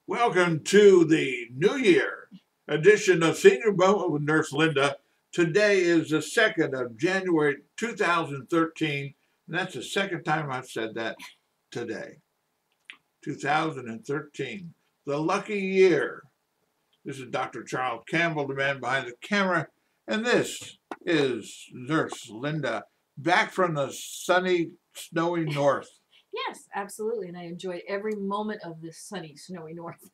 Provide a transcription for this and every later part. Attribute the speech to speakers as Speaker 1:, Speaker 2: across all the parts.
Speaker 1: Welcome to the New Year edition of Senior Moment with Nurse Linda. Today is the 2nd of January 2013, and that's the second time I've said that today. 2013, the lucky year. This is Dr. Charles Campbell, the man behind the camera, and this is Nurse Linda, back from the sunny, snowy north.
Speaker 2: Yes, absolutely. And I enjoyed every moment of this sunny, snowy north.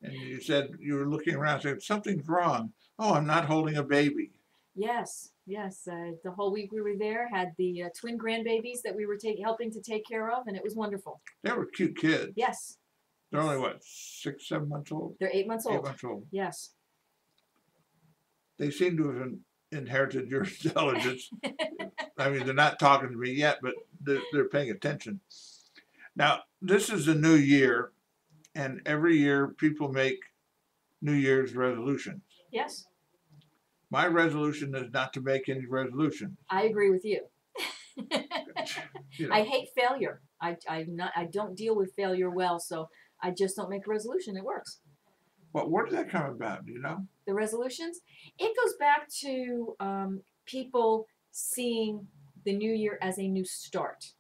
Speaker 1: And you said you were looking around saying, something's wrong. Oh, I'm not holding a baby.
Speaker 2: Yes, yes. The whole week we were there, had the twin grandbabies that we were helping to take care of, and it was wonderful.
Speaker 1: They were cute kids.
Speaker 2: Yes.
Speaker 1: They're only, what, 6, 7 months old?
Speaker 2: They're 8 months old.
Speaker 1: 8 months old.
Speaker 2: Yes.
Speaker 1: They seem to have inherited your intelligence. I mean, they're not talking to me yet, but they're paying attention. Now, this is a new year, and every year people make New Year's resolutions.
Speaker 2: Yes.
Speaker 1: My resolution is not to make any resolutions.
Speaker 2: I agree with you.
Speaker 1: You know,
Speaker 2: I hate failure. I don't deal with failure well, so I just don't make a resolution. It works.
Speaker 1: but where did that come about? Do you know?
Speaker 2: The resolutions, it goes back to people seeing the new year as a new start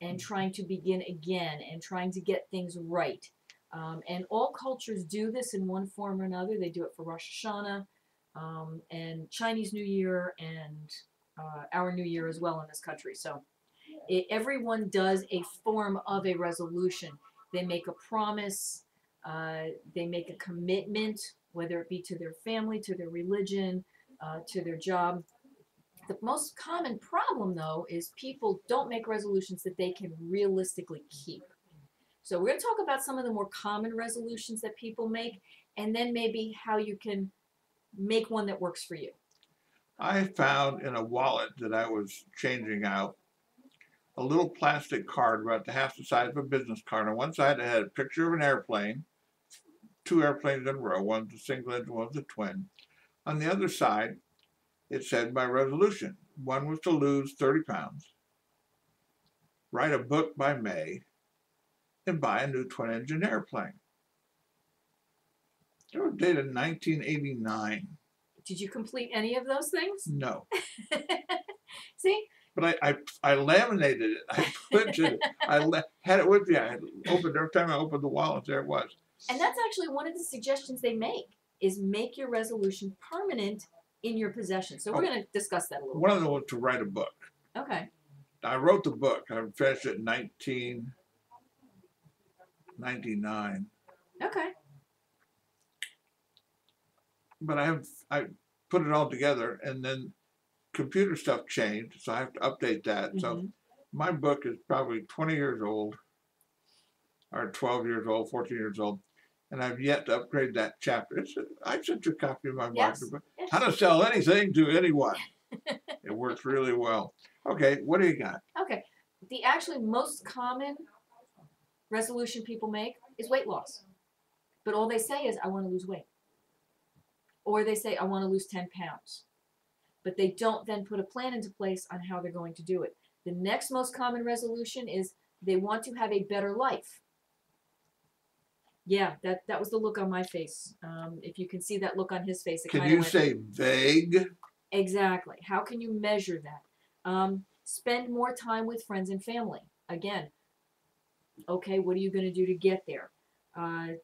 Speaker 2: and trying to begin again and trying to get things right. And all cultures do this in one form or another. They do it for Rosh Hashanah and Chinese New Year and our New Year as well in this country. So everyone does a form of a resolution. They make a promise, they make a commitment, whether it be to their family, to their religion, to their job. The most common problem, though, is people don't make resolutions that they can realistically keep. So we're going to talk about some of the more common resolutions that people make, and then maybe how you can make one that works for you.
Speaker 1: I found in a wallet that I was changing out a little plastic card about half the size of a business card. On one side, it had a picture of an airplane, 2 airplanes in a row. One's a single engine, one's a twin. On the other side, it said my resolution. One was to lose 30 pounds, write a book by May, and buy a new twin engine airplane. They were dated 1989.
Speaker 2: Did you complete any of those things?
Speaker 1: No.
Speaker 2: See?
Speaker 1: But I laminated it. I put it. Had it with me. I opened every time I opened the wallet. There it was.
Speaker 2: And that's actually one of the suggestions they make is make your resolution permanent in your possession. So we're going to discuss that a little
Speaker 1: One of them was to write a book.
Speaker 2: bit. Okay.
Speaker 1: I wrote the book. I finished it in 1999.
Speaker 2: Okay.
Speaker 1: But I put it all together, and then computer stuff changed, so I have to update that. So my book is probably 20 years old, or 12 years old, 14 years old, and I've yet to upgrade that chapter. I sent you a copy of my marketing book.
Speaker 2: Yes.
Speaker 1: How to sell anything to anyone. It works really well. Okay, what do you got?
Speaker 2: Okay. The actually most common resolution people make is weight loss. But all they say is, I want to lose weight. Or they say, I want to lose 10 pounds. But they don't then put a plan into place on how they're going to do it. The next most common resolution is they want to have a better life. Yeah, that was the look on my face. If you can see that look on his face, it
Speaker 1: Can
Speaker 2: kind of
Speaker 1: you say vague?
Speaker 2: Exactly. How can you measure that? Spend more time with friends and family. Again, okay, what are you going to do to get there?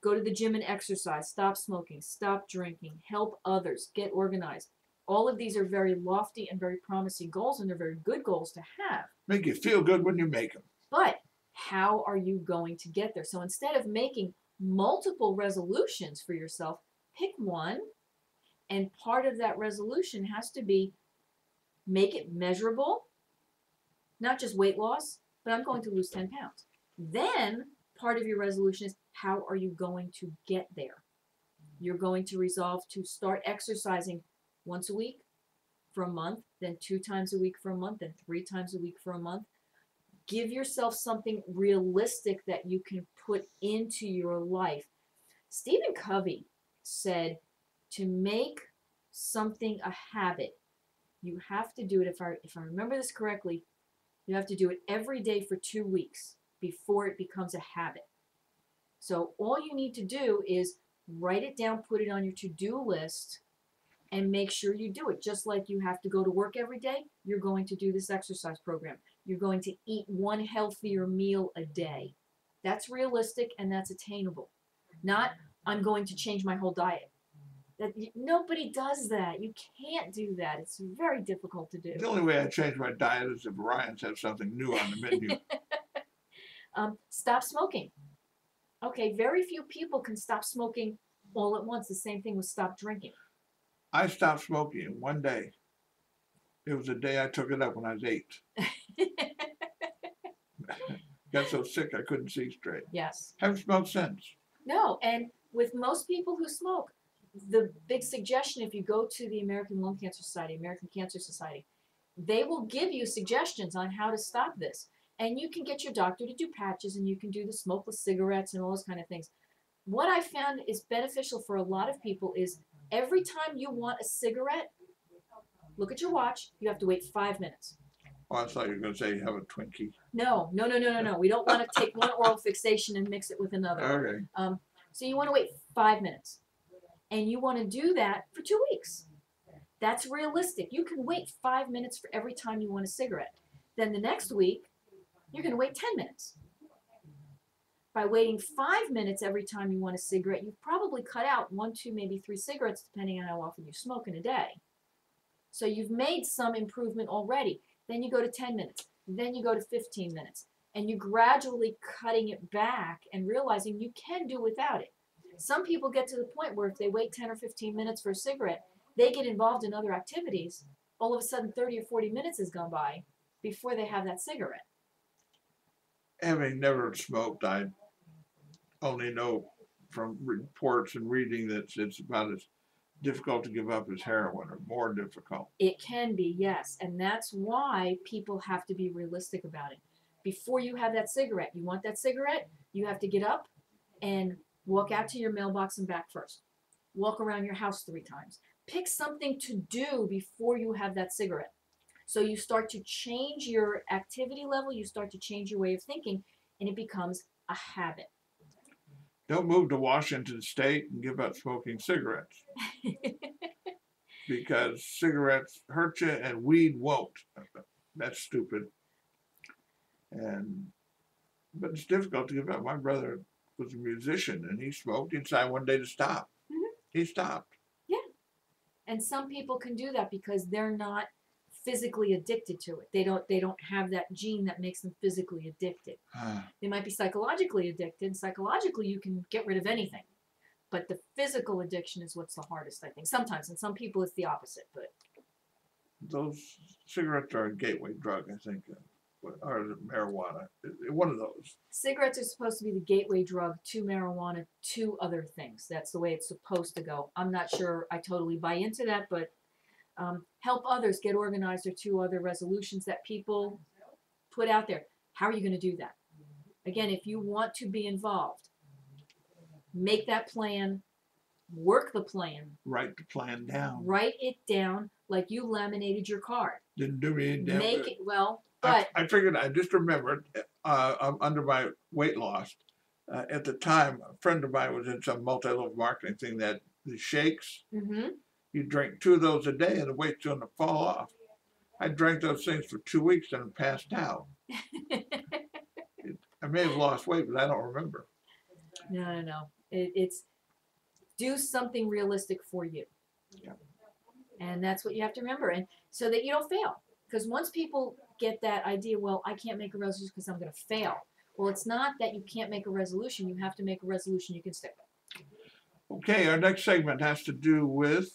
Speaker 2: Go to the gym and exercise. Stop smoking. Stop drinking. Help others. Get organized. All of these are very lofty and very promising goals, and they're very good goals to have.
Speaker 1: Make you feel good when you make them.
Speaker 2: But how are you going to get there? So instead of making multiple resolutions for yourself, pick one, and part of that resolution has to be make it measurable, not just weight loss, but I'm going to lose 10 pounds. Then part of your resolution is how are you going to get there? You're going to resolve to start exercising once a week for a month, then 2 times a week for a month, then 3 times a week for a month. Give yourself something realistic that you can put into your life. Stephen Covey said to make something a habit, you have to do it, if I remember this correctly, you have to do it every day for 2 weeks before it becomes a habit. So all you need to do is write it down, put it on your to-do list, and make sure you do it. Just like you have to go to work every day, you're going to do this exercise program. You're going to eat one healthier meal a day. That's realistic and that's attainable. Not, I'm going to change my whole diet. Nobody does that. You can't do that. It's very difficult to do.
Speaker 1: The only way I change my diet is if Ryan's has something new on the menu.
Speaker 2: Stop smoking. Okay, very few people can stop smoking all at once. The same thing with stop drinking.
Speaker 1: I stopped smoking in one day. It was the day I took it up when I was 8. Got so sick I couldn't see straight.
Speaker 2: Yes.
Speaker 1: Haven't smoked since.
Speaker 2: No, and with most people who smoke, the big suggestion, if you go to the American Lung Cancer Society, American Cancer Society, they will give you suggestions on how to stop this. And you can get your doctor to do patches, and you can do the smokeless cigarettes and all those kind of things. What I found is beneficial for a lot of people is every time you want a cigarette, look at your watch, you have to wait 5 minutes.
Speaker 1: Oh, I thought you were going to say have a Twinkie.
Speaker 2: No. We don't want to take one oral fixation and mix it with another.
Speaker 1: Okay.
Speaker 2: So you want to wait 5 minutes. And you want to do that for 2 weeks. That's realistic. You can wait 5 minutes for every time you want a cigarette. Then the next week, you're going to wait 10 minutes. By waiting 5 minutes every time you want a cigarette, you've probably cut out 1, 2, maybe 3 cigarettes, depending on how often you smoke in a day. So you've made some improvement already. Then you go to 10 minutes. Then you go to 15 minutes. And you're gradually cutting it back and realizing you can do without it. Some people get to the point where if they wait 10 or 15 minutes for a cigarette, they get involved in other activities. All of a sudden, 30 or 40 minutes has gone by before they have that cigarette.
Speaker 1: Having never smoked, I only know from reports and reading that it's about as difficult to give up as heroin, or more difficult.
Speaker 2: It can be, yes. And that's why people have to be realistic about it. Before you have that cigarette, you want that cigarette, you have to get up and walk out to your mailbox and back first. Walk around your house 3 times. Pick something to do before you have that cigarette. So you start to change your activity level, you start to change your way of thinking, and it becomes a habit.
Speaker 1: Don't move to Washington State and give up smoking cigarettes. Because cigarettes hurt you and weed won't. That's stupid. But it's difficult to give up. My brother was a musician and he smoked. He decided one day to stop. He stopped.
Speaker 2: Yeah. And some people can do that because they're not physically addicted to it. They don't have that gene that makes them physically addicted. They might be psychologically addicted. Psychologically, you can get rid of anything. But the physical addiction is what's the hardest, I think. Sometimes, in some people, it's the opposite. But
Speaker 1: those cigarettes are a gateway drug, I think, or is it marijuana? One of those.
Speaker 2: Cigarettes are supposed to be the gateway drug to marijuana, to other things. That's the way it's supposed to go. I'm not sure I totally buy into that, but help others get organized are 2 other resolutions that people put out there. How are you going to do that? Again, if you want to be involved, make that plan, work the plan.
Speaker 1: Write the plan down.
Speaker 2: Write it down like you laminated your card.
Speaker 1: Didn't do me any damn
Speaker 2: Make
Speaker 1: good.
Speaker 2: it, well, but
Speaker 1: I figured, I just remembered, under my weight loss, at the time, a friend of mine was in some multi-level marketing thing that the shakes, you drink 2 of those a day and the weight's going to fall off. I drank those things for 2 weeks and passed out. I may have lost weight, but I don't remember.
Speaker 2: No. It's do something realistic for you.
Speaker 1: Yeah.
Speaker 2: And that's what you have to remember. And so that you don't fail. Because once people get that idea, well, I can't make a resolution because I'm going to fail. Well, it's not that you can't make a resolution. You have to make a resolution you can stick with.
Speaker 1: Okay, our next segment has to do with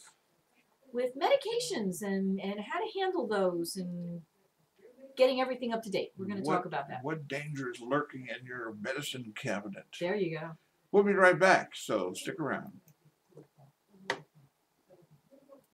Speaker 2: medications and how to handle those and getting everything up to date. We're going to talk about that.
Speaker 1: What danger is lurking in your medicine cabinet?
Speaker 2: There you go.
Speaker 1: We'll be right back, so stick around.